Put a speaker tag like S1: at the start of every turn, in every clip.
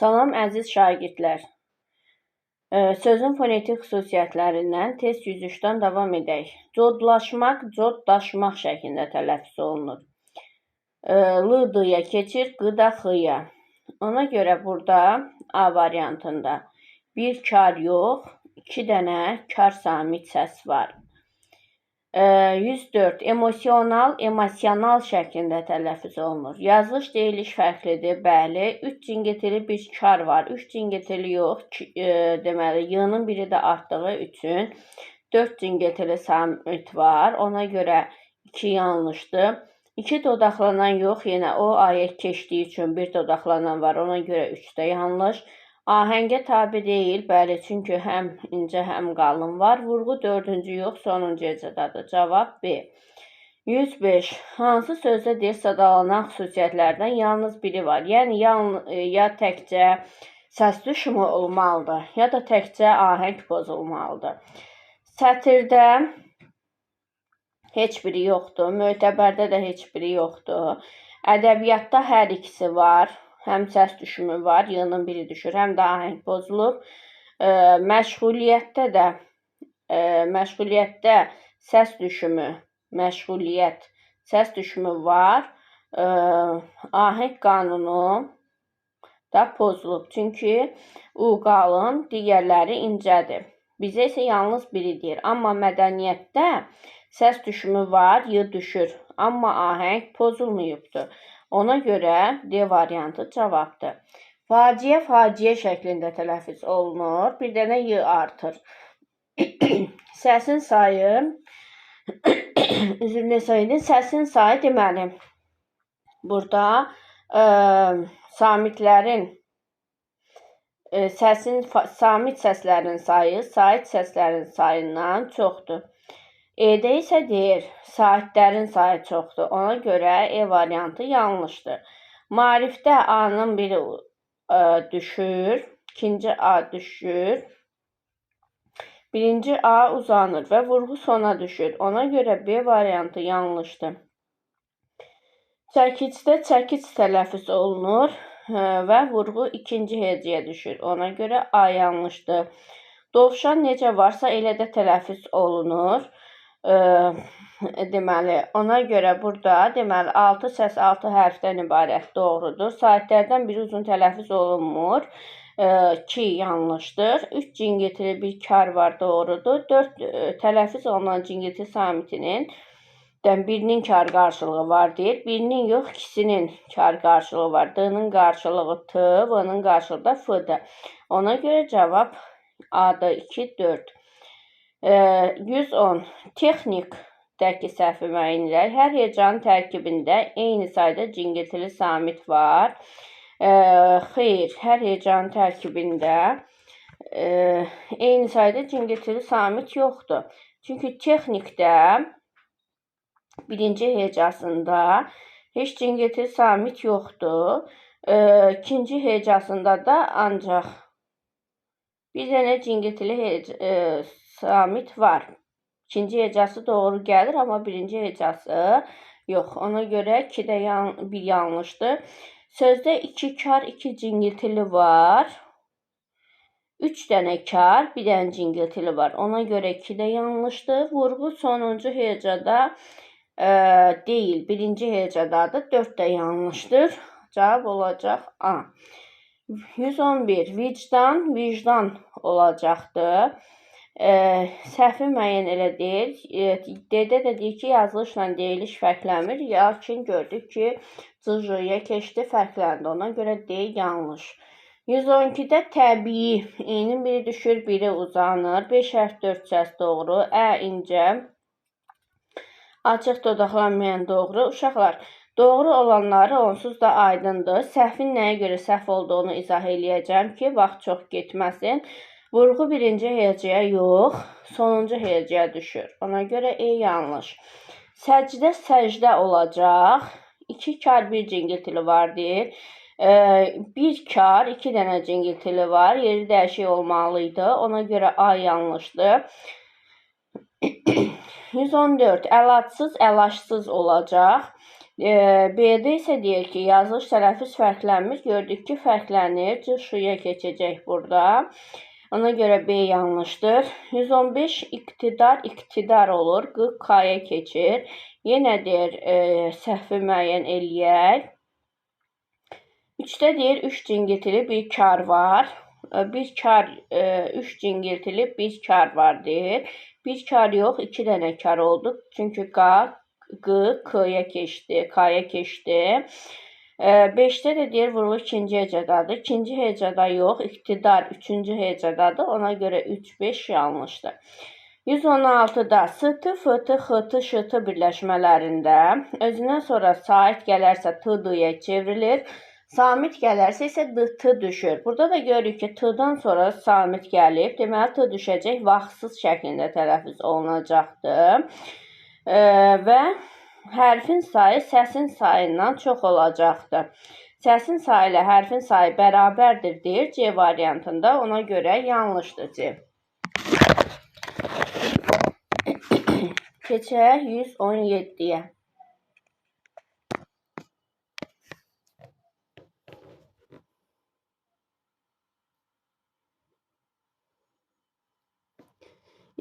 S1: Salam əziz şagirdlər. Sözün fonetik xüsusiyyətlərindən test 103-dən davam edək. Codlaşmaq, coddaşmaq şəklində tələffüz olunur. L-dıya keçir, qıda xıya. Ona görə burada A variantında bir kar yox, 2 dənə kar samit səs var. 104. Emosional, emosional şəklində tələffüz olunur. Yazılış, deyiliş fərqlidir, bəli. 3 cingiltili bir kar var. 3 cingiltili yox, deməli, y-nın biri də artdığı üçün 4 cingiltili samit var. Ona görə 2 yanlışdır. 2 dodaqlanan yox, yenə o ayət keçdiyi üçün bir dodaqlanan var. Ona görə 3 də yanlış. Ahəngə tabi deyil, bəli, çünki həm incə, həm qalın var. Vurğu 4-cü yox, sonuncu hecədadır. Cavab B. 105. Hansı sözdə deyil sadalanan xüsusiyyətlərdən yalnız biri var? Yəni, ya təkcə səs düşümü olmalıdır, ya da təkcə ahəng pozulmalıdır. Sətirdə heç biri yoxdur, mötəbərdə də heç biri yoxdur. Ədəbiyyatda hər ikisi var. Həm səs düşümü var, y-nın biri düşür, həm də ahəng pozulub. Məşğuliyyətdə səs düşümü var. Ahəng qanunu da pozulub. Çünki U qalın, digərləri incədir. Bizə isə yalnız biri deyir. Amma mədəniyyətdə səs düşümü var, y düşür. Amma ahəng pozulmayıbdır. Ona görə D variantı cavabdır. Faciə, faciə şəklində tələffüz olunur. Bir dənə y artır. Səsin sayı, səsin sayı deməli, burada samit səslərin sayı, sait səslərin sayından çoxdur. E-də isə deyir, saitlərin sayı çoxdur. Ona görə E variantı yanlışdır. Maarifdə A-nın biri düşür, ikinci A düşür, birinci A uzanır və vurğu sona düşür. Ona görə B variantı yanlışdır. Çəkicdə çəkic tələffüz olunur və vurğu ikinci hecəyə düşür. Ona görə A yanlışdır. Dovşan necə varsa elə də tələffüz olunur. Deməli, ona görə burada 6 səs 6 hərfdən ibarət doğrudur. Saitlərdən biri uzun tələffüz olunmur. 2 yanlışdır. 3 cingiltili bir kar var, doğrudur. 4 tələffüz olunan cingiltili samitinin birinin kar qarşılığı var deyir. Birinin yox, ikisinin kar qarşılığı var. D-nin qarşılığı T, V-nin qarşılığı da F-dır. Ona görə cavab A-da 2, 4. 110. Texnikdəki səhvi müəyyən edək. Hər hecanın tərkibində eyni sayda cingiltili samit var. Xeyr, hər hecanın tərkibində eyni sayda cingiltili samit yoxdur. Çünki texnikdə birinci hecasında heç cingiltili samit yoxdur. İkinci hecasında da ancaq bir dənə cingiltili samit var. İkinci hecası doğru gəlir, amma birinci hecası yox. Ona görə 2-də bir yanlışdır. Sözdə 2 kar, 2 cingiltili var. 3 dənə kar, bir dənə cingiltili var. Ona görə 2-də yanlışdır. Vurğu sonuncu hecada deyil, birinci hecadadır. 4-də yanlışdır. Cavab olacaq A. 111. Vicdan, vicdan olacaqdır. Səhvi müəyyən elə deyil. D-də də deyir ki, yazılışla deyiliş fərqlənmir. Lakin gördük ki, C-yə keçdi, fərqləndi. Ona görə D yanlış. 112-də təbii, i-nin biri düşür, biri uzanır. 5 hərf 4 səs doğru. Ə incə, açıq dodaqlanmayan doğru. Uşaqlar, doğru olanları onsuz da aydındır. Səhvin nəyə görə səhv olduğunu izah eləyəcəm ki, vaxt çox getməsin. Vurğu birinci hecəyə yox, sonuncu hecəyə düşür. Ona görə E yanlış. Səcdə, səcdə olacaq. 2 kar, 1 cingiltili var deyir. 1 kar, 2 dənə cingiltili var. Yeri dəyişik olmalıydı. Ona görə A yanlışdır. 114. Əlacsız, əlaşsız olacaq. B-də isə deyir ki, yazılış tələffüz fərqlənmir. Gördük ki, fərqlənir. C-şuya keçəcək burada. Ona görə B yanlışdır. 115 iqtidar olur. Q-K-ya keçir. Yenə deyir, səhvi müəyyən eləyək. 3-də deyir, 3 cingiltili bir kar var. Bir kar, 3 cingiltili bir kar var deyir. Bir kar yox, 2 dənə kar oldu. Çünki K-ya keçdi, K-ya keçdi. 5-də də deyir, vurğu ikinci hecədadır. İkinci hecəda yox, iqtidar üçüncü hecədadır. Ona görə 3-5 yanlışdır. 116-da S-tı, F-tı, X-tı, Ş-tı birləşmələrində özündən sonra sait gələrsə T-dıya çevrilir. Samit gələrsə isə T düşür. Burada da görürük ki, T-dan sonra samit gəlib. Deməli, T düşəcək, vaxtsız şəklində tələffüz olunacaqdır. Və hərfin sayı səsin sayından çox olacaqdır. Səsin sayı ilə hərfin sayı bərabərdir deyir C variantında. Ona görə yanlışdır C. Keçək 117-yə.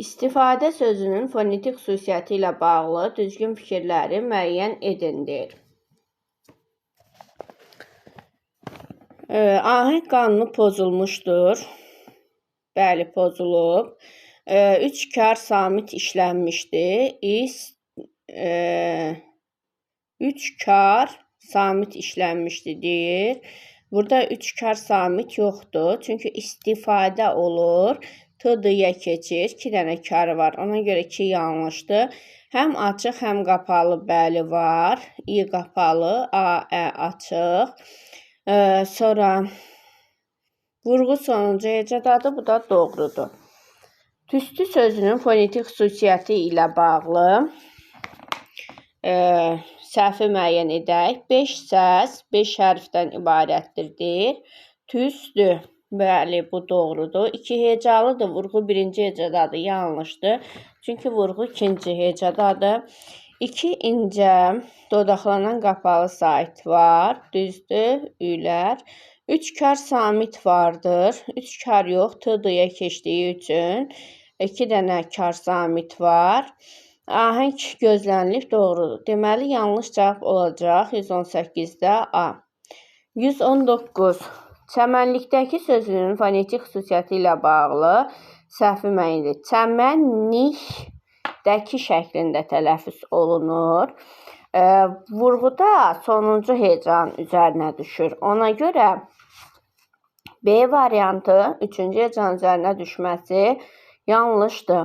S1: İstifadə sözünün fonetik xüsusiyyəti ilə bağlı düzgün fikirləri müəyyən edin deyir. Ahəng qanunu pozulmuşdur. Bəli, pozulub. 3 kar samit işlənmişdi. 3 kar samit işlənmişdi deyir. Burada 3 kar samit yoxdur. Çünki istifadə olur. T-dıya keçir. 2 dənə karı var. Ona görə 2 yanlışdır. Həm açıq, həm qapalı bəli var. İ qapalı, A, Ə açıq. Sonra vurğu sonuncu hecədadır. Bu da doğrudur. Tüstü sözünün fonetik xüsusiyyəti ilə bağlı səhvi müəyyən edək. 5 səs, 5 hərfdən ibarətdir deyir. Tüstü. Bəli, bu doğrudur. 2 hecalıdır. Vurğu birinci hecədadır. Yanlışdır. Çünki vurğu ikinci hecədadır. 2 incə, dodaqlanan qapalı sait var. Düzdür, ülər. 3 kar samit vardır. 3 kar yox, T-dıya keçdiyi üçün 2 dənə kar samit var. Ahəng gözlənilib doğrudur. Deməli, yanlış cavab olacaq 118-də A. 119. Çəmənlikdəki sözünün fonetik xüsusiyyəti ilə bağlı səhvi müəyyəndir. Çəmənlikdəki şəklində tələffüz olunur. Vurğuda sonuncu hecanın üzərinə düşür. Ona görə B variantı 3-cü hecanın üzərinə düşməsi yanlışdır.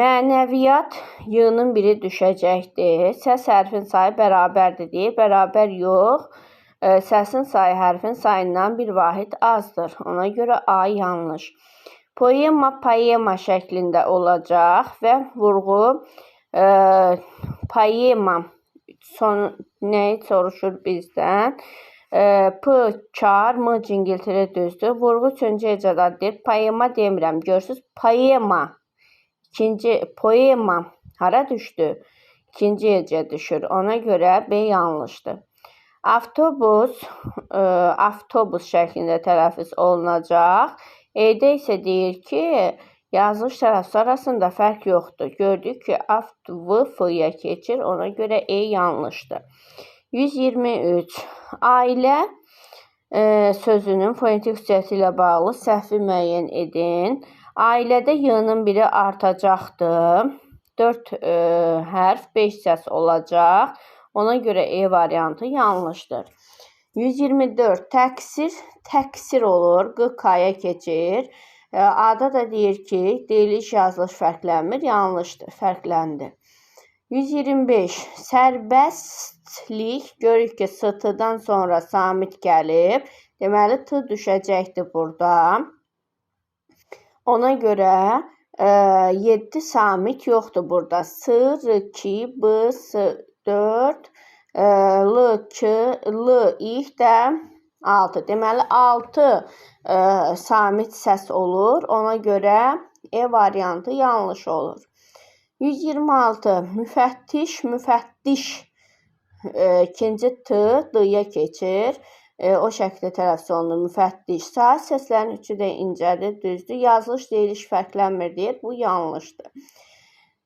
S1: Mənəviyyat Y-nın biri düşəcəkdir. Səs hərfin sayı bərabərdir deyir. Bərabər yox. Səsin sayı hərfin sayından bir vahid azdır. Ona görə A yanlış. Poema, poema şəklində olacaq və vurğu poema nəyi soruşur bizdən? P, kar, M cingiltili düzdür. Vurğu üçüncü hecədadır. Poema demirəm. Görürsünüz, poema. İkinci, poema. Hara düşdü? İkinci hecə düşür. Ona görə B yanlışdır. Avtobus, avtobus şəklində tələffüz olunacaq. E-də isə deyir ki, yazılış tələffüz arasında fərq yoxdur. Gördük ki, V, F-ya keçir. Ona görə E yanlışdır. 123. Ailə sözünün fonetik xüsusiyyəti ilə bağlı səhvi müəyyən edin. Ailədə Y-nın biri artacaqdır. 4 hərf, 5 səs olacaq. Ona görə E variantı yanlışdır. 124. Təksir, təksir olur. Q-K-ya keçir. A-da da deyir ki, deyiliş yazılış fərqlənmir. Yanlışdır, fərqləndi. 125. Sərbəstlik. Görürük ki, S-tıdan sonra samit gəlib. Deməli, T düşəcəkdir burada. Ona görə 7 samit yoxdur burada. S, R, 2, B, S, 4, L, 2, L, İ də 6. Deməli, 6 samit səs olur. Ona görə E variantı yanlış olur. 126. Müfəttiş, müfəttiş ikinci t d-ya keçir. O şəkildə tələffüz olunur. Müfəttiş. Saat səslərinin üçü də incədir, düzdür. Yazılış, deyiliş fərqlənmir deyir. Bu yanlışdır.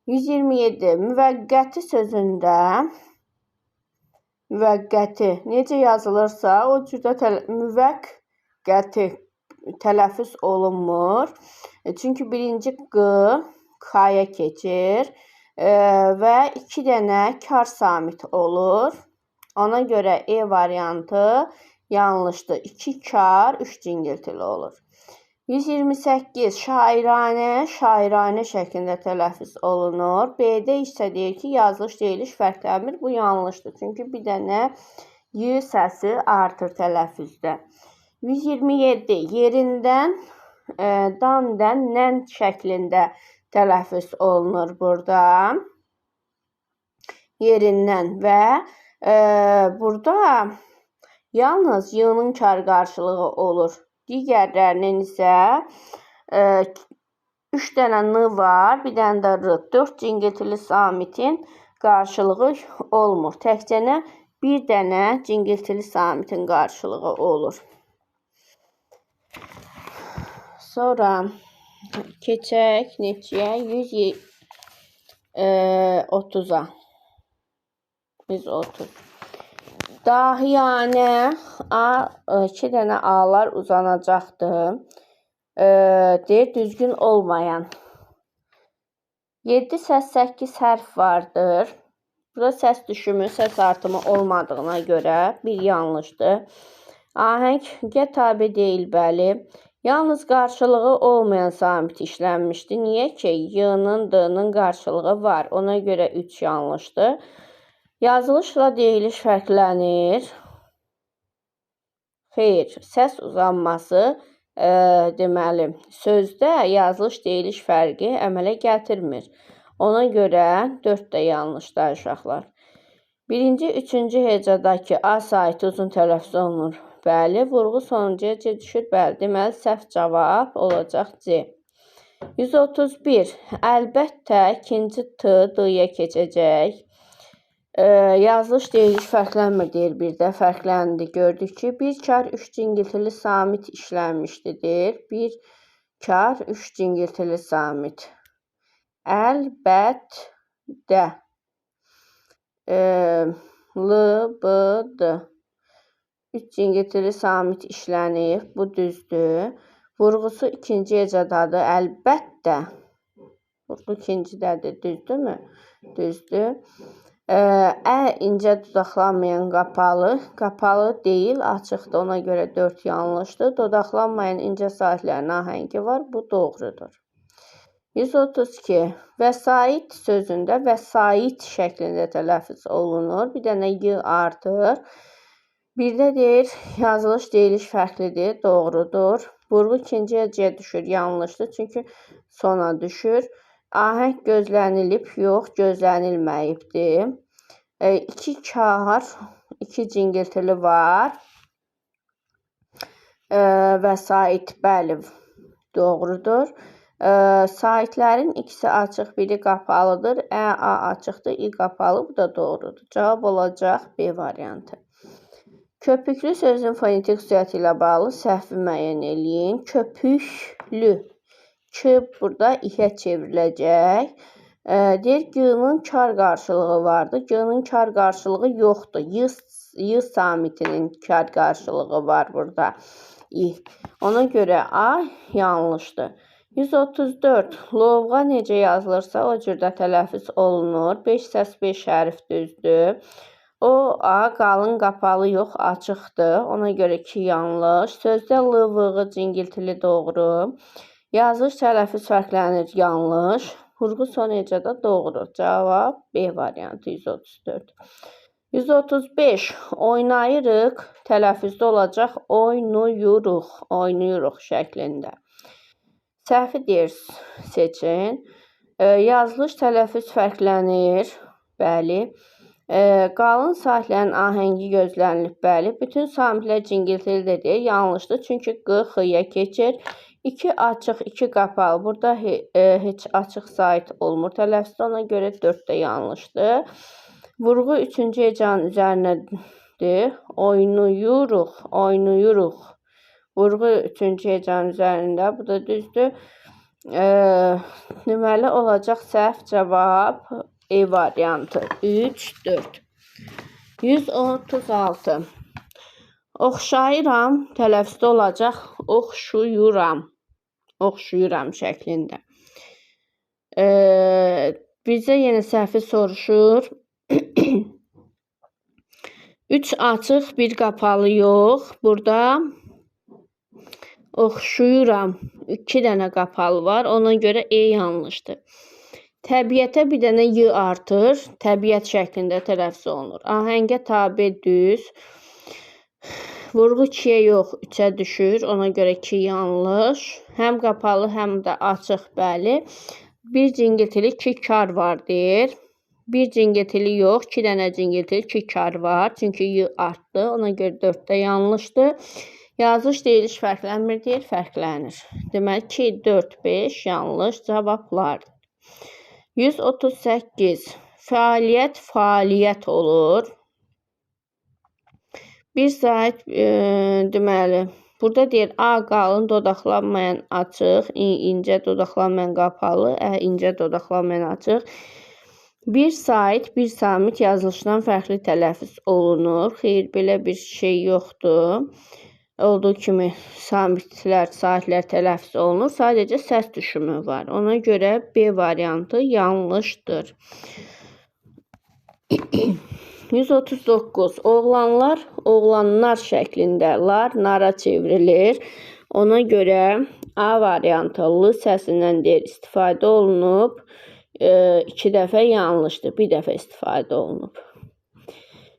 S1: 127. Müvəqqəti sözündə müvəqqəti necə yazılırsa, o cürdə müvəqqəti tələffüz olunmur. Çünki birinci q k-ya keçir və 2 dənə kar samit olur. Ona görə E variantı yanlışdır. 2 kar, 3 cingiltili olur. 128. Şairanə şəklində tələffüz olunur. B-də isə deyir ki, yazılış, deyiliş fərqlənmir. Bu yanlışdır. Çünki bir dənə y səsi artır tələffüzdə. 127. Yerindən, damdən, nən şəklində tələffüz olunur burada. Yerindən və burada yalnız y-nın kar qarşılığı olur. Digərlərinin isə 3 dənə n var, bir dənə də r. 4 cingiltili samitin qarşılığı olmur. Təkcə bir dənə cingiltili samitin qarşılığı olur. Sonra keçək neçəyə? 130-a. 130. Dahiyanə iki dənə A-lar uzanacaqdır. Deyir, düzgün olmayan. 7 səs, 8 hərf vardır. Burada səs düşümü, səs artımı olmadığına görə bir yanlışdır. Ahəngə tabe deyil, bəli. Yalnız qarşılığı olmayan samit işlənmişdir. Niyə ki? Y-nın, D-nın qarşılığı var. Ona görə 3 yanlışdır. Yazılışla deyiliş fərqlənir. Xeyr, səs uzanması deməli, sözdə yazılış, deyiliş fərqi əmələ gətirmir. Ona görə 4 də yanlışdır uşaqlar. Birinci, üçüncü hecadakı A saiti uzun tələffüz olunur. Bəli, vurğu sonuncuya C düşür. Bəli, deməli, səhv cavab olacaq C. 131. Əlbəttə, ikinci T, D-ya keçəcək. Yazılış, deyiliş fərqlənmir deyir bir də. Fərqləndi. Gördük ki, 1 kar 3 cingiltili samit işlənmişdir. 1 kar 3 cingiltili samit. Əlbəttə. L, B, D. 3 cingiltili samit işlənir. Bu düzdür. Vurğusu ikinci hecadadır. Əlbəttə. Vurğu ikincidədir. Düzdürmü? Düzdür. İncə dodaqlanmayan qapalı. Qapalı deyil, açıqdır. Ona görə 4 yanlışdır. Dodaqlanmayan incə saitlərin ahəngi var. Bu doğrudur. 132. Vəsait sözündə vəsait şəklində tələffüz olunur. Bir dənə y artır. Bir də deyir, yazılış, deyiliş fərqlidir. Doğrudur. Vurğu ikinciyə C düşür. Yanlışdır. Çünki sona düşür. Ahəng gözlənilib, yox, gözlənilməyibdir. 2 kar, 2 cingiltili var. Vəsait, bəli, doğrudur. Saitlərin ikisi açıq, biri qapalıdır. A açıqdır, I qapalı, bu da doğrudur. Cavab olacaq B variantı. Köpüklü sözün fonetik xüsusiyyəti ilə bağlı səhvi müəyyən eləyin. Köpüklü. K burada İ-yə çevriləcək. Deyir, G-nın kar qarşılığı vardır. G-nın kar qarşılığı yoxdur. Y samitinin kar qarşılığı var burada. İ. Ona görə A yanlışdır. 134. Lovğa necə yazılırsa o cürdə tələffüz olunur. 5 səs 5 hərf düzdür. O A qalın qapalı yox, açıqdır. Ona görə 2 yanlış. Sözdə L, V cingiltili doğru. Yazılış, tələffüz fərqlənir, yanlış. Vurğu son hecada doğru. Cavab B variantı 134. 135. Oynayırıq. Tələffüzdə olacaq oynuyuruq. Oynuyuruq şəklində. Səhvi deyir, seçin. Yazılış, tələffüz fərqlənir. Bəli. Qalın saitlərin ahəngi gözlənilib. Bəli. Bütün samitlər cingiltilidir deyir. Yanlışdır. Çünki Q, X-ya keçir. 2 açıq, 2 qapalı. Burada heç açıq sait olmur tələffüzdə. Ona görə 4 də yanlışdır. Vurğu üçüncü hecanın üzərindədir. Oynayırıq, oynayırıq. Vurğu üçüncü hecanın üzərində. Bu da düzdür. Deməli olacaq səhv cavab E variantı. 3, 4. 136. Oxşayıram tələffüzdə olacaq oxşuyuram. Oxşuyuram şəklində. Bizə yenə səhvi soruşur. 3 açıq, 1 qapalı yox. Burada oxşuyuram. 2 dənə qapalı var. Ona görə E yanlışdır. Təbiətə bir dənə Y artır. Təbiət şəklində tələffüz olunur. Ahəngə tabe düz. Vurğu 2-yə yox, 3-ə düşür. Ona görə 2 yanlış. Həm qapalı, həm də açıq, bəli. Bir cingiltili 2 kar var deyir. Bir cingiltili yox, 2 dənə cingiltili 2 kar var. Çünki Y artdı. Ona görə 4-də yanlışdır. Yazılış deyiliş fərqlənmir deyir, fərqlənir. Deməli 2, 4, 5 yanlış cavablardır. 138. Fəaliyyət, fəaliyyət olur. Bir saat deməli, burada deyir A qalın dodaqlanmayan açıq, incə dodaqlanmayan qapalı, incə dodaqlanmayan açıq. Bir saat, bir samit yazılışdan fərqli tələffüz olunur. Xeyr, belə bir şey yoxdur. Olduğu kimi samitlər, saatlər tələffüz olunur. Sadəcə səs düşümü var. Ona görə B variantı yanlışdır. 139. Oğlanlar, oğlanlar şəklində lar, nara çevrilir. Ona görə A variantı L səsindən deyir, istifadə olunub. 2 dəfə yanlışdır. 1 dəfə istifadə olunub.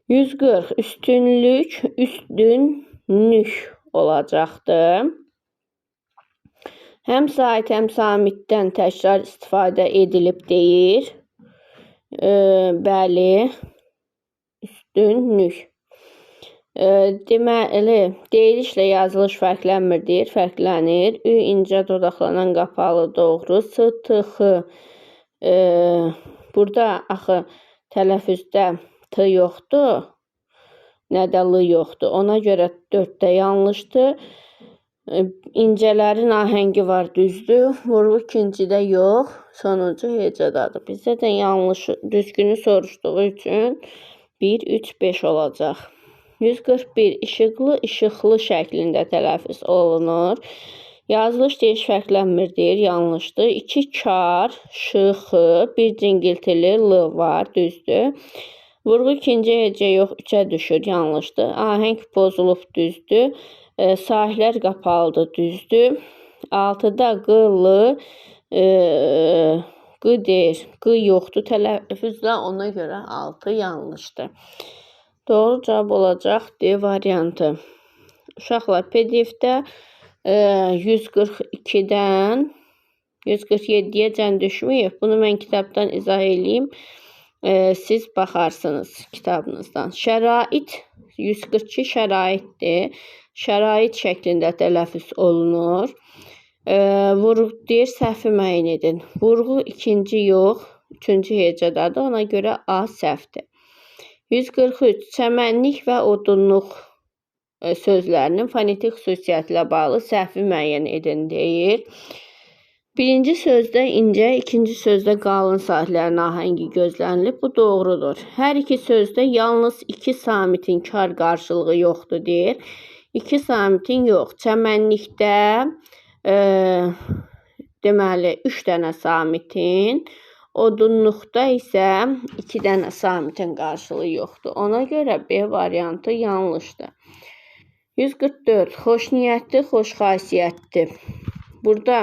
S1: 140. Üstünlük, üstünlük olacaqdır. Həm sait, həm samitdən təkrar istifadə edilib deyir. Bəli, üstünlük. Deməli, deyilişlə yazılış fərqlənmir deyir, fərqlənir. Ü incə dodaqlanan qapalı doğru. S, T, X. Burada axı tələffüzdə T yoxdur. Nə də L yoxdur. Ona görə 4-də yanlışdır. İncələrin ahəngi var, düzdür. Vurğu ikincidə yox, sonuncu hecadadır. Bizdə də yanlış, düzgünü soruşduğu üçün 1, 3, 5 olacaq. 141. İşıqlı, işıqlı şəklində tələffüz olunur. Yazılış deyiş fərqlənmir deyir, yanlışdır. 2 kar, şıxı, bir cingiltili L var, düzdür. Vurğu ikinci hecə yox, 3-ə düşür, yanlışdır. Ahəng pozulub, düzdür. Sahilər qapalıdır, düzdür. 6-da Q, L, Q deyir. Q yoxdur tələffüzdə, ona görə 6 yanlışdır. Doğru cavab olacaq D variantı. Uşaqlar, PDF-də 142-dən 147-yəcən düşməyib. Bunu mən kitabdan izah edeyim. Siz baxarsınız kitabınızdan. Şərait 142 şəraitdir. Şərait şəklində tələffüz olunur. Vurğu deyir, səhvi müəyyən edin. Vurğu ikinci yox, üçüncü hecədadır. Ona görə A səhvdir. 143. Çəmənlik və odunluq sözlərinin fonetik xüsusiyyəti ilə bağlı səhvi müəyyən edin deyir. Birinci sözdə incə, ikinci sözdə qalın saatlərin ahəngi gözlənilib. Bu doğrudur. Hər iki sözdə yalnız 2 samitin kar qarşılığı yoxdur deyir. 2 samitin yox. Çəmənlikdə deməli 3 dənə samitin, odunluqda isə 2 dənə samitin qarşılığı yoxdur. Ona görə B variantı yanlışdır. 144. Xoşniyyətli, xoşxasiyyətli. Burada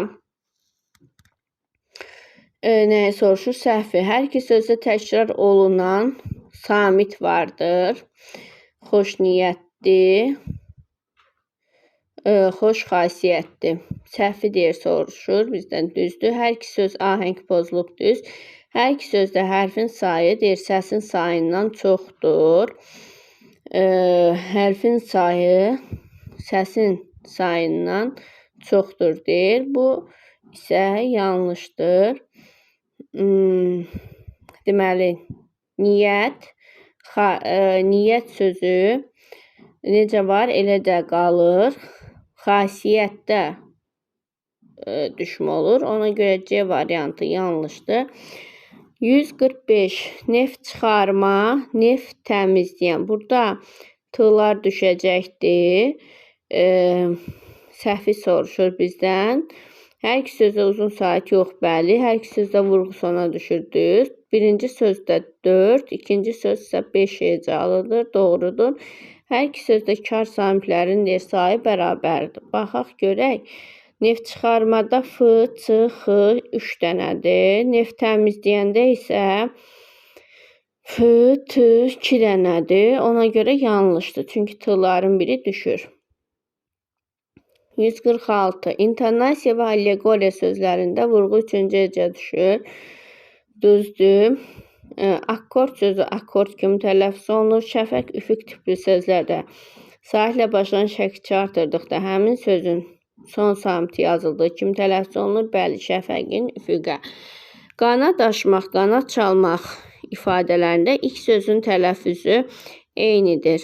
S1: nəyə soruşur? Səhvi. Hər iki sözdə təkrar olunan samit vardır. Xoşniyyətli, xoşxasiyyətli. Səhvi deyir, soruşur. Bizdən düzdür. Hər iki söz ahəng pozulub, düz. Hər iki sözdə hərfin sayı deyir, səsin sayından çoxdur. Hərfin sayı səsin sayından çoxdur deyir. Bu isə yanlışdır. Deməli, niyyət niyyət sözü necə var, elə də qalır. Xasiyyətdə düşmə olur. Ona görə C variantı yanlışdır. 145. Neft çıxarma, neft təmizləyən. Burada tığlar düşəcəkdir. Səhvi soruşur bizdən. Hər iki sözdə uzun sait yox, bəli. Hər iki sözdə vurğu sona düşürdür. Birinci sözdə 4, ikinci söz isə 5 hecalıdır. Doğrudur. Hər iki sözdə kar sahiblərinin sayı bərabərdir. Baxaq görək. Neft çıxarmada F, Ç, X 3 dənədir. Neft təmizləyəndə isə F, T 2 dənədir. Ona görə yanlışdır. Çünki T'ların biri düşür. 146. İntonasiya və allegoriya sözlərində vurğu 3-cü hecə düşür. Düzdür. Akkord sözü akkord kimi tələffüz olunur. Şəfəq, üfüq tipli sözlərdə sahillə başlayan şəkilçi artırdıqda həmin sözün son samiti yazıldığı kimi tələffüz olunur. Bəli, şəfəqin üfüqə. Qanat aşmaq, qanat çalmaq ifadələrində ilk sözün tələffüzü eynidir.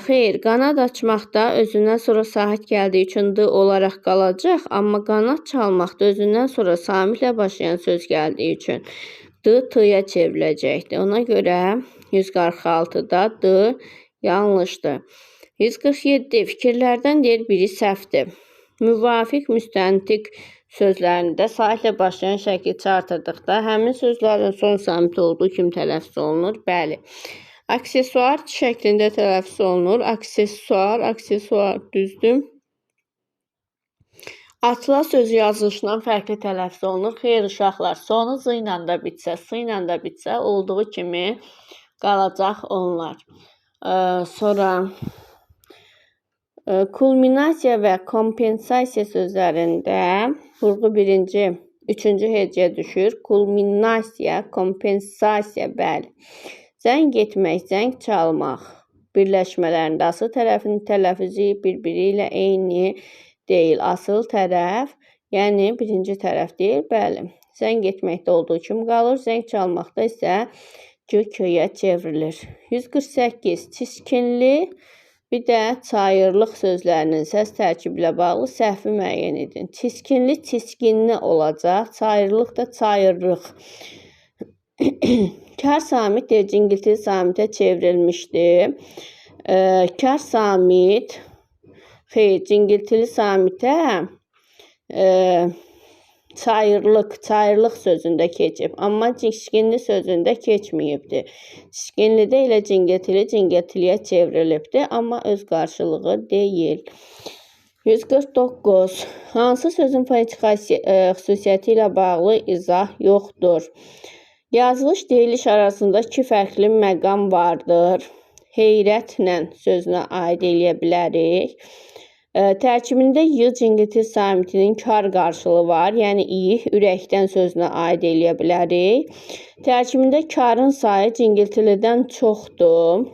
S1: Xeyr, qanat açmaqda özündən sonra sahit gəldiyi üçün D olaraq qalacaq, amma qanat çalmaqda özündən sonra samitlə başlayan söz gəldiyi üçün D T'ya çevriləcəkdir. Ona görə 146-da D yanlışdır. 147. Fikirlərdən deyir biri səhvdir. Müvafiq, müstəntiq sözlərində sahitlə başlayan şəkilçi artırdıqda həmin sözlərin son samiti olduğu kimi tələffüz olunur. Bəli. Aksesuar şəklində tələffüz olunur. Aksesuar düzdür. Atla sözü yazılışından fərqli tələffüz olunur. Xeyr uşaqlar, sonu z ilə də bitsə, s ilə də bitsə olduğu kimi qalacaq onlar. Sonra kulminasiya və kompensasiya sözlərində vurğu birinci, üçüncü hecəyə düşür. Kulminasiya, kompensasiya, bəli. Zəng etmək, zəng çalmaq birləşmələrində asıl tərəfin tələffüzü bir-biri ilə eyni deyil. Asıl tərəf, yəni birinci tərəf deyil, bəli. Zəng etməkdə olduğu kimi qalır, zəng çalmaqda isə köyə çevrilir. 148. Çiskinli, bir də çayırlıq sözlərinin səs tərkibi ilə bağlı səhvi müəyyən edin. Çiskinli, çiskinli olacaq, çayırlıq da çayırlıq. Kar samit cingiltili samitə çevrilmişdir. Kar samit, xeyr, cingiltili samitə çayırlıq sözündə keçib. Amma çiskinli sözündə keçməyibdir. Çiskinlidə ilə cingiltiliyə çevrilibdir. Amma öz qarşılığı deyil. 149. Hansı sözün fonetik xüsusiyyəti ilə bağlı izah yoxdur? Yazılış, deyiliş arasında iki fərqli məqam vardır. Heyrətlə sözünə aid eləyə bilərik. Tərkibində y cingiltili samitinin kar qarşılığı var. Yəni i ürəkdən sözünə aid eləyə bilərik. Tərkibində karın sayı cingiltilidən çoxdur.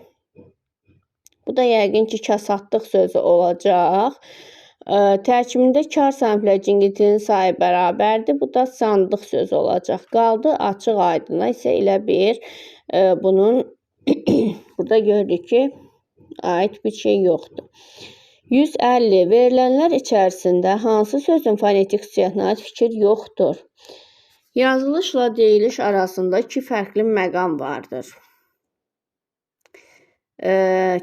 S1: Bu da yəqin ki, kasatlıq sözü olacaq. Tərkibində kar samitlə cingiltilinin sayı bərabərdir. Bu da sandıq sözü olacaq. Qaldı açıq aydına isə elə bir bunun burada görürük ki, aid bir şey yoxdur. 150. Verilənlər içərisində hansı sözün fonetik xüsusiyyətinə aid fikir yoxdur? Yazılışla deyiliş arasında iki fərqli məqam vardır.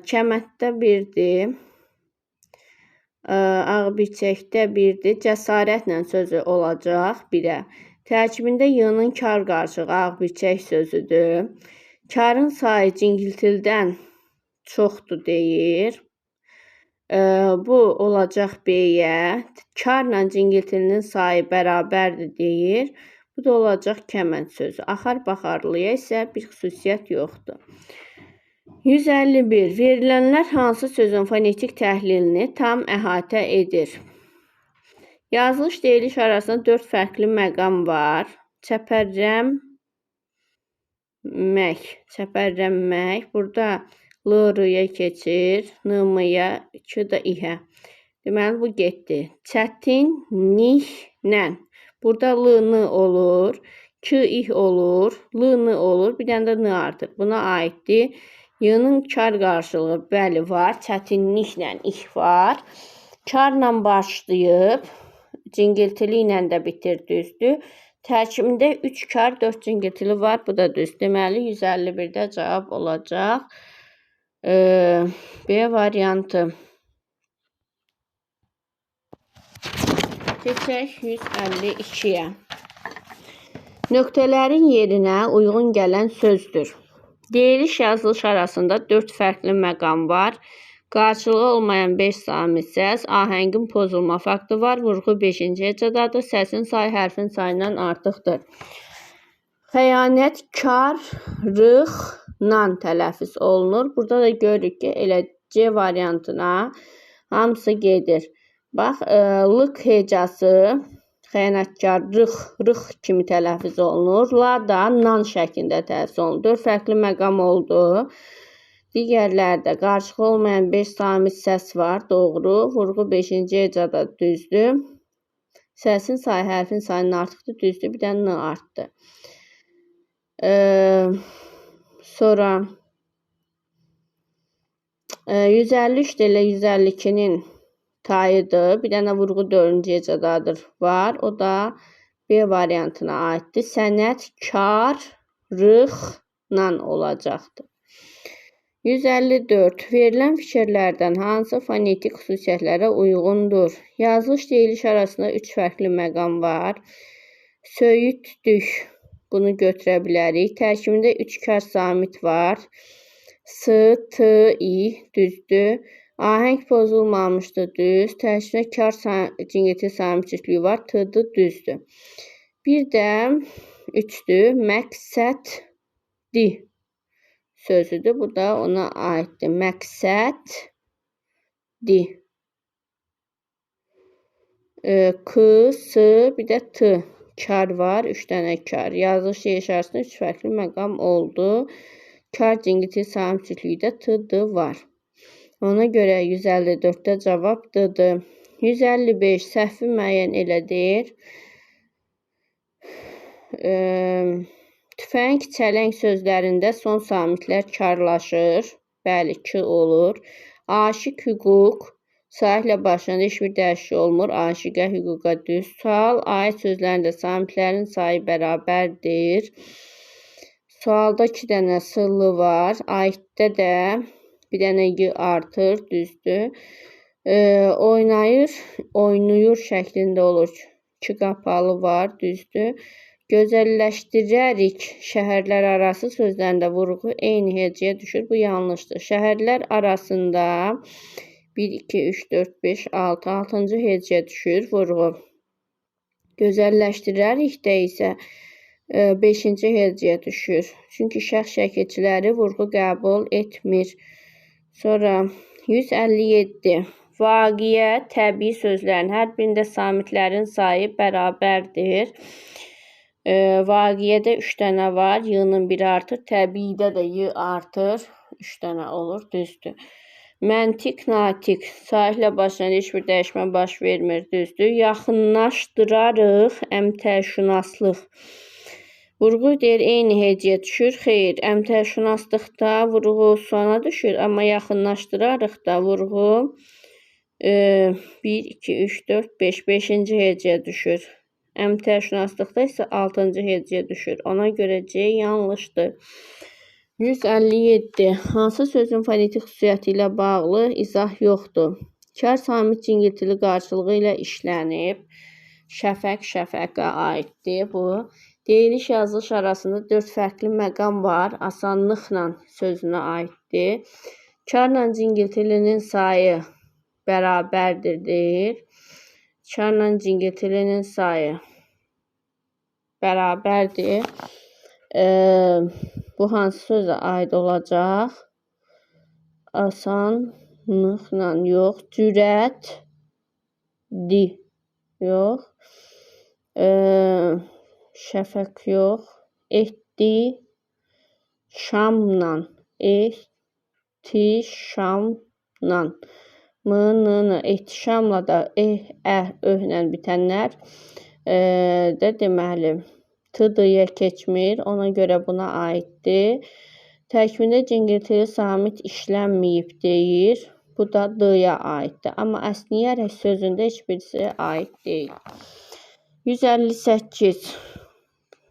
S1: Kəmətdə birdir. Ağbirçəkdə birdir. Cəsarətlə sözü olacaq birə. Tərkibində y-nın kar qarşılığı ağbirçək sözüdür. Karın sayı cingiltildən çoxdur deyir. Bu olacaq B-yə. Karla cingiltilinin sayı bərabərdir deyir. Bu da olacaq kəmənd sözü. Axar-baxarlıya isə bir xüsusiyyət yoxdur. 151. Verilənlər hansı sözün fonetik təhlilini tam əhatə edir? Yazılış, deyiliş arasında 4 fərqli məqam var. Çəpərləmək. Burada l-rıya keçir. N-mıya, k da ihə. Deməli, bu getdi. Çətinliklə. Burada l-nı olur. K, ih olur. L-nı olur. Bir dənə də n artır. Buna aiddir. Y-nın kar qarşılığı bəli var. Çətinliklə ih var. Karla başlayıb cingiltili ilə də bitir, düzdür. Tərkibində 3 kar, 4 cingiltili var. Bu da düz. Deməli 151-də cavab olacaq. B variantı. Keçək 152-yə. Nöqtələrin yerinə uyğun gələn sözdür. Deyiliş, yazılış arasında 4 fərqli məqam var. Qarşılığı olmayan 5 samit səs, ahəngin pozulma faktı var. Vurğu 5-ci hecədadır. Səsin sayı hərfin sayından artıqdır. Xəyanət karlıqla tələffüz olunur. Burada da görürük ki, elə C variantına hamısı gedir. Bax, lıq hecası xəyanətkarlıq, rıq kimi tələffüz olunur. La da nan şəklində tələffüz olunur. 4 fərqli məqam oldu. Digərlərdə qarşılığı olmayan 5 samit səs var. Doğru. Vurğu 5-ci hecada düzdür. Səsin sayı hərfin sayının artıqdır. Düzdür. Bir dənə n artdı. Sonra 153 ilə 152-nin tayıdır. Bir dənə vurğu 4-cü hecadadır var. O da B variantına aiddir. Sənətkarlıqla olacaqdır. 154. Verilən fikirlərdən hansı fonetik xüsusiyyətlərə uyğundur? Yazılış, deyiliş arasında 3 fərqli məqam var. Söyüddük. Bunu götürə bilərik. Tərkibində 3 kar samit var. S, T, I düzdür. Ahəng pozulmamışdır, düz. Tərkibində kar cingilti samit cütlüyü var. T-dır, düzdür. Bir də 3-dür. Məqsəddi sözüdür. Bu da ona aiddir. Məqsəddi. K, S, bir də T. Kar var. 3 dənə kar. Yazılış, deyiliş arasında 3 fərqli məqam oldu. Kar cingilti samit cütlüyü də T-dır var. Ona görə 154-də cavab D-dır. 155 səhvi müəyyən elədir. Tüfəng, çələng sözlərində son samitlər karlaşır. Bəli, K olur. Aşiq, hüquq. Sahillə başlayan heç bir dəyişiklik olmur. Aşiqə, hüquqa düz. Sual, aid sözlərində samitlərin sayı bərabərdir. Sualda 2 dənə s-lı var. Aiddə də bir dənə y artır, düzdür. Oynayır, oynuyur şəklində olur. 2 qapalı var, düzdür. Gözəlləşdirərik şəhərlər arası sözlərində vurğu eyni hecəyə düşür. Bu yanlışdır. Şəhərlər arasında 1, 2, 3, 4, 5, 6, 6-cı hecəyə düşür vurğu. Gözəlləşdirərikdə isə 5-ci hecəyə düşür. Çünki şəxs şəkilçiləri vurğu qəbul etmir. Sonra 157. Vaqiə, təbii sözlərin hər birində samitlərin sayı bərabərdir. Vaqiədə 3 dənə var. Y-nın 1 artır. Təbiidə də y artır. 3 dənə olur. Düzdür. Məntiq, natiq. Sahillə başlayan heç bir dəyişmə baş vermir. Düzdür. Yaxınlaşdırarıq. Əmtəşünaslıq. Vurğu deyir, eyni hecəyə düşür. Xeyr, əmtəşünaslıqda vurğu sona düşür. Amma yaxınlaşdırarıq da vurğu 1, 2, 3, 4, 5. 5-ci hecəyə düşür. Əmtəşünaslıqda isə 6-cı hecəyə düşür. Ona görə C yanlışdır. 157. Hansı sözün fonetik xüsusiyyəti ilə bağlı izah yoxdur? Kar samit cingiltili qarşılığı ilə işlənib. Şəfəq, şəfəqə aiddir bu. Deyiliş, yazılış arasında 4 fərqli məqam var. Asanlıqla sözünə aiddir. Karla cingiltilinin sayı bərabərdir deyir. Karla cingiltilinin sayı bərabərdir. Bu hansı sözə aid olacaq? Asanlıqla yox. Cürətdi yox. Şəfəq yox. Ehtişamla. Ehtişamla. M-nı. Ehtişamla da öhlə bitənlər də deməli TD-yə keçmir. Ona görə buna aiddir. Tərkibində cingiltili samit işlənməyib deyir. Bu da D-yə aiddir. Amma əsniyərək sözündə heç birisi aid deyil. 158.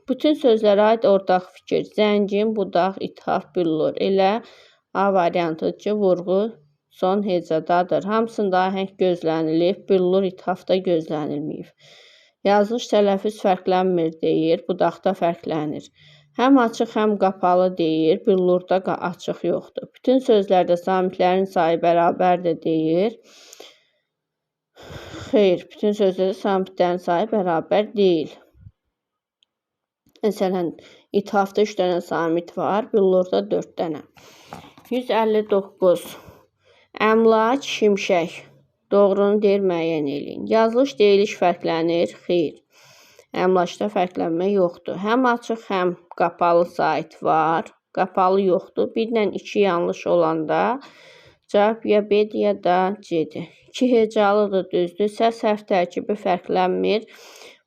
S1: Bütün sözlərə aid ortaq fikir. Zəngin, budaq, ithaf, billur. Elə A variantı ki, vurğu son hecadadır. Hamısında ahəng gözlənilib, billur, ithafda gözlənilməyib. Yazılış tələffüz fərqlənmir deyir, budaqda fərqlənir. Həm açıq, həm qapalı deyir, billurda açıq yoxdur. Bütün sözlərdə samitlərin sayı bərabərdir deyir. Xeyr, bütün sözlərdə samitlərin sayı bərabər deyil. Məsələn, ithafda 3 dənə samit var, billurda 4 dənə. 159. Əmlak, şimşək. Doğrunu deyir, müəyyən eləyin. Yazılış, deyiliş fərqlənir. Xeyr. Əmlakda fərqlənmə yoxdur. Həm açıq, həm qapalı sait var. Qapalı yoxdur. 1 ilə 2 yanlış olanda cavab ya B-dir, ya da C-dir. 2 hecalıdır, düzdür. Səs hərf tərkibi fərqlənmir.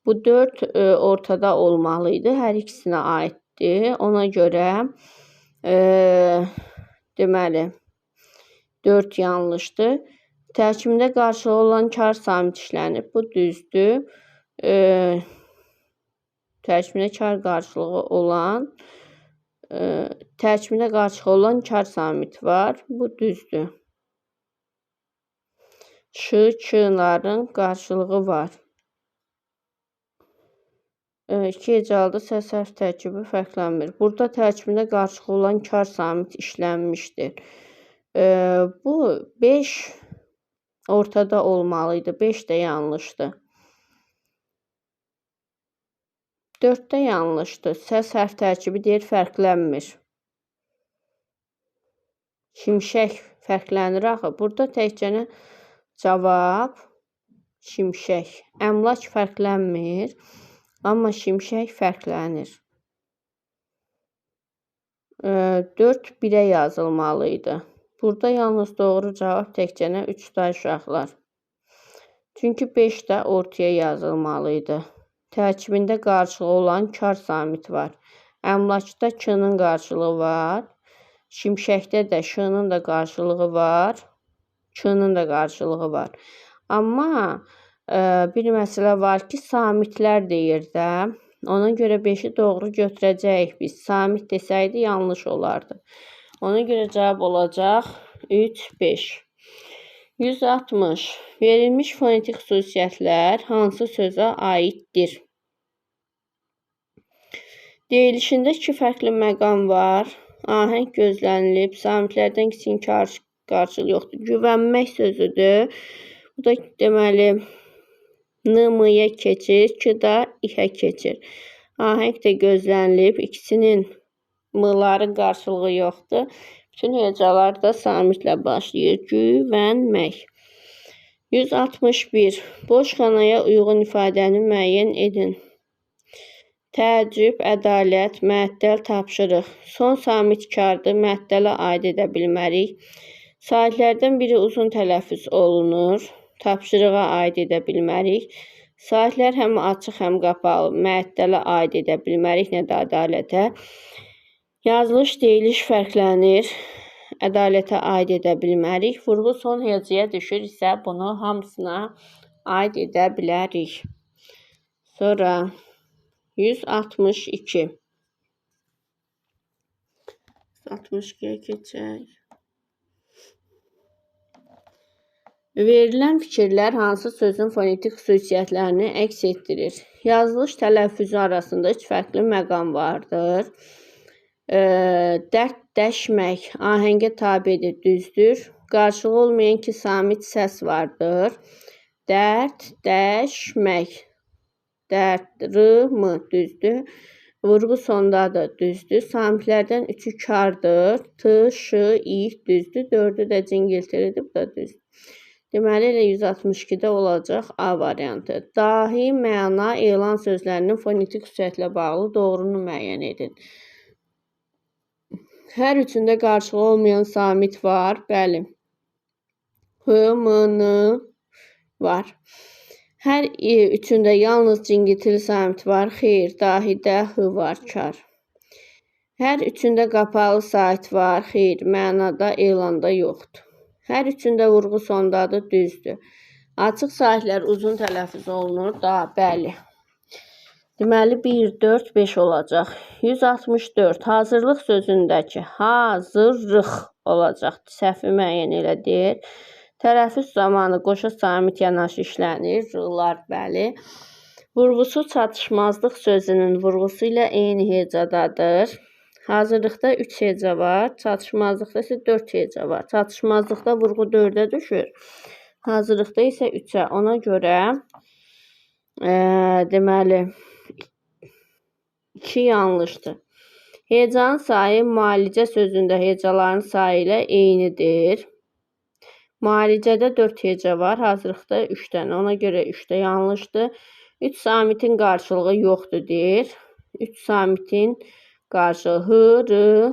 S1: Bu 4 ortada olmalıydı. Hər ikisinə aiddir. Ona görə deməli 4 yanlışdır. Tərkibində qarşılığı olan kar samit işlənir. Bu düzdür. Tərkibində qarşılığı olan kar samit var. Bu düzdür. Ç-ların qarşılığı var. 2 hecalıda səs hərf tərkibi fərqlənmir. Burada tərkibində qarşılığı olan kar samit işlənmişdir. Bu 5 ortada olmalıydı. 5 də yanlışdır. 4 də yanlışdır. Səs hərf tərkibi deyir fərqlənmir. Şimşək fərqlənir axı. Burada təkcə cavab şimşək. Əmlak fərqlənmir. Amma şimşək fərqlənir. 4 1-ə yazılmalıydı. Burada yalnız doğru cavab təkcə 3-də uşaqlar. Çünki 5 də ortaya yazılmalıydı. Tərkibində qarşılığı olan kar samit var. Əmlakda K-nın qarşılığı var. Şimşəkdə də Ş-nın da qarşılığı var. K-nın da qarşılığı var. Amma bir məsələ var ki, samitlər deyir də. Ona görə 5-i doğru götürəcəyik biz. Samit desəydi yanlış olardı. Ona görə cavab olacaq 3, 5. 160. Verilmiş fonetik xüsusiyyətlər hansı sözə aiddir? Deyilişində 2 fərqli məqam var. Ahəng gözlənilib. Samitlərdən kiçiyin qarşılığı yoxdur. Güvənmək sözüdür. Bu da deməli n-ya keçir, ki da i-ə keçir. Ahəng də gözlənilib. İkisinin m-ların qarşılığı yoxdur. Bütün hecalar da samitlə başlayır. Güvənmək. 161. Boş xanaya uyğun ifadəni müəyyən edin. Təəccüb, ədalət, məəttəl, tapşırıq. Son samit kardır, məəttələ aid edə bilmərik. Saitlərdən biri uzun tələffüz olunur. Tapşırığa aid edə bilmərik. Saitlər həm açıq, həm qapalı. Məəttələ aid edə bilmərik, nə də ədalətə. Yazılış, deyiliş fərqlənir. Ədalətə aid edə bilmərik. Vurğu son hecaya düşür isə bunu hamısına aid edə bilərik. Sonra 162. 162-yə keçək. Verilən fikirlər hansı sözün fonetik xüsusiyyətlərini əks etdirir? Yazılış tələffüzü arasında 3 fərqli məqam vardır. Dərdləşmək ahəngə tabedir, düzdür. Qarşılığı olmayan 2 samit səs vardır. Dərdləşmək. Dərd, r-mı, düzdür. Vurğu sondadır, düzdür. Samitlərdən 3-ü kardır. T, ş, i, düzdür. 4-ü də cingiltilidir, bu da düzdür. Deməli, elə 162-də olacaq A variantı. Dahi, məna, elan sözlərinin fonetik xüsusiyyətlə bağlı doğrunu müəyyən edin. Hər üçündə qarşılığı olmayan samit var. Bəli. H, m, n var. Hər üçündə yalnız Cingitili samit var. Xeyr, dahidə H var, kar. Hər üçündə qapalı sait var. Xeyr, mənada, elanda yoxdur. Hər üçündə vurğu sondadır, düzdür. Açıq saitlər uzun tələffüz olunur, da, bəli. Deməli, 1, 4, 5 olacaq. 164, hazırlıq sözündəki hazırlıq olacaqdır. Səhvi müəyyən elə deyil. Tələffüz zamanı qoşa samit yanaşı işlənir. R'lar, bəli. Vurğusu çatışmazlıq sözünün vurğusu ilə eyni hecadadır. Hazırlıqda 3 heca var. Çatışmazlıqda isə 4 heca var. Çatışmazlıqda vurğu 4-ə düşür. Hazırlıqda isə 3-ə. Ona görə deməli 2 yanlışdır. Hecanın sayı müalicə sözündə hecaların sayı ilə eynidir. Müalicədə 4 heca var, hazırlıqda 3 dənə. Ona görə 3 də yanlışdır. 3 samitin qarşılığı yoxdur deyir. 3 samitin qarşılığı H, R.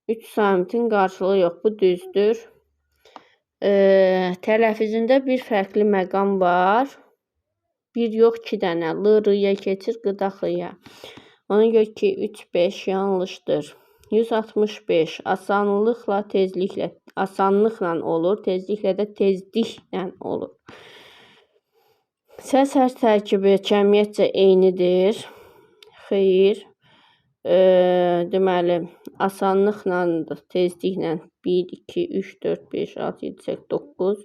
S1: 3 samitin qarşılığı yox, bu düzdür. Tələffüzündə bir fərqli məqam var. 1 yox, 2 dənə. L, R-ya keçir, qıda X-ya. Ona görə ki, 3, 5 yanlışdır. 165 asanlıqla tezliklə olur, tezliklə də tezdiklə olur. Səs hərf tərkibi cəmiyyətcə eynidir. Xeyr. Deməli, asanlıqla, tezliklə 1, 2, 3, 4, 5, 6, 7, 8, 9,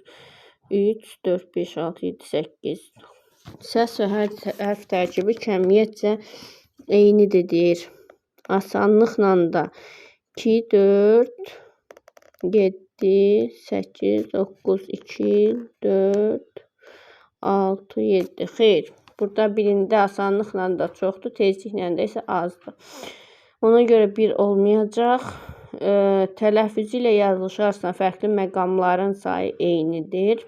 S1: 3, 4, 5, 6, 7, 8. Səs və hərf tərkibi cəmiyyətcə eynidir deyir. Asanlıqla da 2, 4, 7, 8, 9, 2, 4, 6, 7. Xeyr. Burada birində asanlıqla da çoxdur, tezliklə də isə azdır. Ona görə 1 olmayacaq. Tələffüzü ilə yazılışarsa fərqli məqamların sayı eynidir.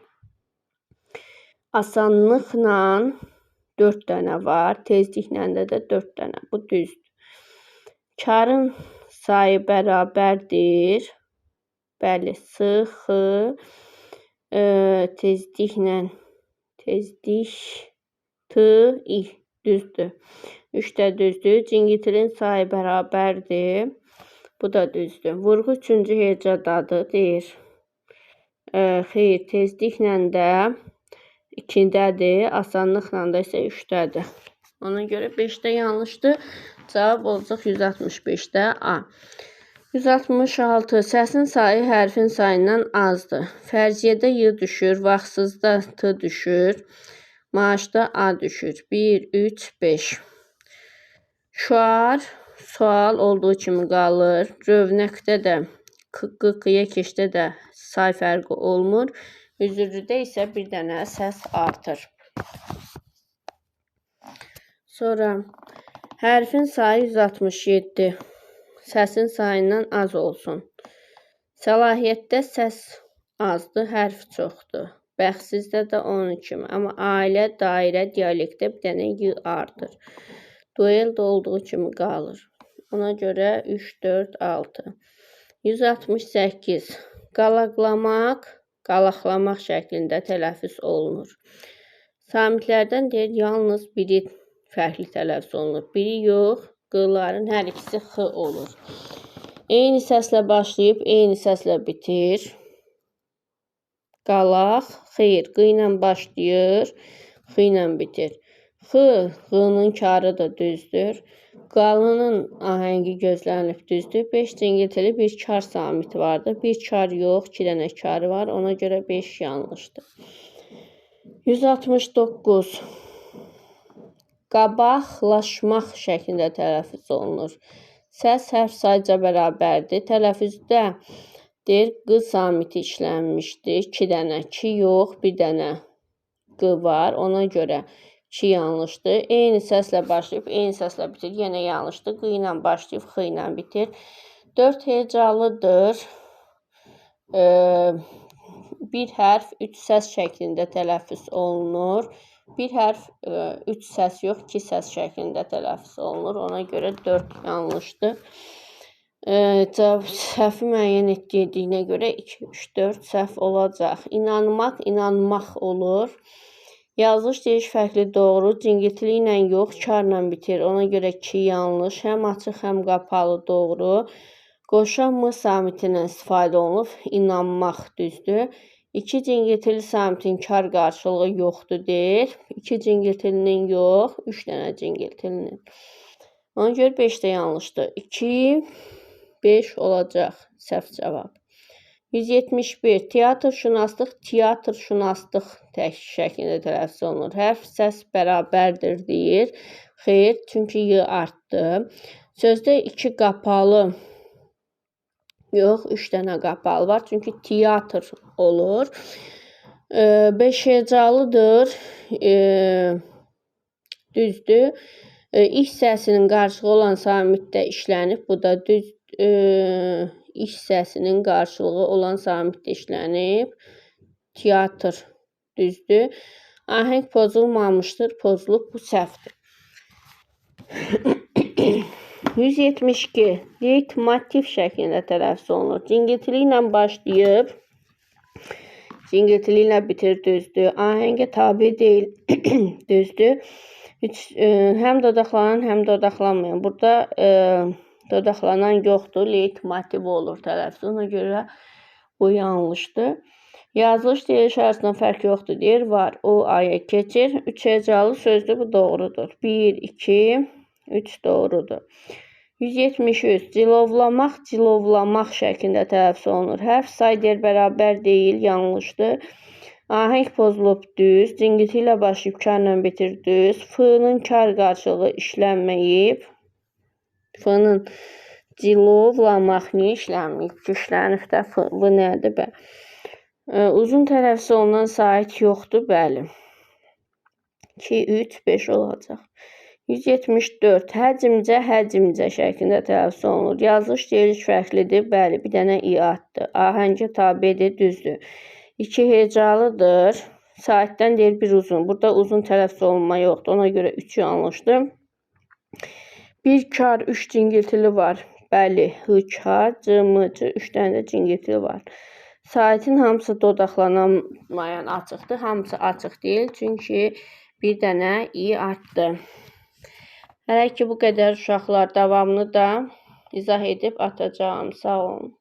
S1: Asanlıqla 4 dənə var, tezliklə də 4 dənə. Bu düzdür. Karın sayı bərabərdir. Bəli, S, X, tezliklə, tezlik, T, İ. Düzdür. 3 də düzdür. Cingitilin sayı bərabərdir. Bu da düzdür. Vurğu 3-cü hecadadır, deyir. Xeyr, tezliklə də 2-dədir, asanlıqla da isə 3-dədir. Ona görə 5-də yanlışdır. Cavab olacaq 165-də A. 166. Səsin sayı hərfin sayından azdır. Fərziyyədə Y düşür, vaxtsızda T düşür, maaşda A düşür. 1, 3, 5. Şuar, sual olduğu kimi qalır. Rövnəqdə də, qıqıya keçdə də say fərqi olmur. Üzürlüdə isə bir dənə səs artır. Sonra hərfin sayı 167. Səsin sayından az olsun. Səlahiyyətdə səs azdır, hərf çoxdur. Bəxtsizdə də onun kimi. Amma ailə, dairə, dialektdə bir dənə Y artır. Dueldə olduğu kimi qalır. Ona görə 3, 4, 6. 168. Qalaqlamaq, qalaqlamaq şəklində tələffüz olunur. Samitlərdən deyir, yalnız biri fərqli tələffüz olunur. Biri yox, q'ların hər ikisi X olur. Eyni səslə başlayıb, eyni səslə bitir. Qalaq, xeyr, Q ilə başlayır, X ilə bitir. X, X-nın karı da düzdür. Qalının ahəngi gözlənilib düzdür. 5 cingiltili bir kar samiti vardır. Bir kar yox, 2 dənə karı var. Ona görə 5 yanlışdır. 169. Qabaqlaşmaq şəklində tələffüz olunur. Səs hərf sayca bərabərdir. Tələffüzdə deyir, Q samiti işlənmişdir. 2 dənə, 2 yox, bir dənə Q var. Ona görə 2 yanlışdır. Eyni səslə başlayıb, eyni səslə bitir. Yenə yanlışdır. Q ilə başlayıb, X ilə bitir. 4 hecalıdır. Bir hərf 3 səs şəklində tələffüz olunur. Bir hərf 3 səs yox, 2 səs şəklində tələffüz olunur. Ona görə 4 yanlışdır. Səhvi müəyyən etdiyinə görə 2, 3, 4 səhv olacaq. İnanmaq, inanmaq olur. Yazılış deyiş fərqli doğru. Cingiltili ilə yox, karla bitir. Ona görə 2 yanlış. Həm açıq, həm qapalı doğru. Qoşan mı samitindən istifadə olunub. İnanmaq düzdür. 2 cingiltili samitin kar qarşılığı yoxdur deyir. 2 cingiltilinin yox, 3 dənə cingiltilinin. Ona görə 5 də yanlışdır. 2, 5 olacaq səhv cavab. 171. Teatrşünaslıq, teatrşünaslıq tək şəklində tələffüz olunur. Hərf, səs bərabərdir deyir. Xeyr, çünki y artdı. Sözdə 2 qapalı yox, 3 dənə qapalı var. Çünki teatr olur. 5 hecalıdır. Düzdür. İş hissəsinin qarşılığı olan samitdə işlənib. Bu da düz. İş hissəsinin qarşılığı olan samitdə işlənib. Teatr düzdür. Ahəng pozulmamışdır. Pozulub. Bu səhvdir. 172. Leytmotiv şəklində tələffüz olunur. Cingiltili ilə başlayıb, cingiltili ilə bitir, düzdür. Ahəngə tabe deyil, düzdür. Həm dodaqlanan, həm dodaqlanmayan. Burada dodaqlanan yoxdur, leytmotiv olur tələffüz. Ona görə bu yanlışdır. Yazılış deyiş arasında fərq yoxdur deyir. Var. O aya keçir. 3 hecalı sözdür. Bu doğrudur. 1, 2, 3 doğrudur. 173. Cilovlamaq, cilovlamaq şəklində tələffüz olunur. Hərf say deyir bərabər deyil, yanlışdır. Ahəng pozulub düz. Cingilti ilə başlayıb karla bitir düz. F-nın kar qarşılığı işlənməyib. F-nın cilovlamaq niyə işlənməyib? İşlənib də F. Bu nədir bə? Uzun tələffüz olunan sait yoxdur, bəli. 2, 3, 5 olacaq. 174. Həcmcə, həcmcə şəklində tələffüz olunur. Yazılış deyiş fərqlidir. Bəli, bir dənə i atdı. Ahəngə tabedir, düzdür. 2 hecalıdır. Saitdən deyir bir uzun. Burada uzun tələffüz olunma yoxdur. Ona görə 3 yanlışdır. 1 kar, 3 cingiltili var. Bəli, h kar, c, m, c, 3 dənə də cingiltili var. Saitin hamısı dodaqlanamayan açıqdır. Hamısı açıq deyil. Çünki bir dənə i artdı. Hələ ki bu qədər uşaqlar, davamını da izah edib atacağım. Sağ olun.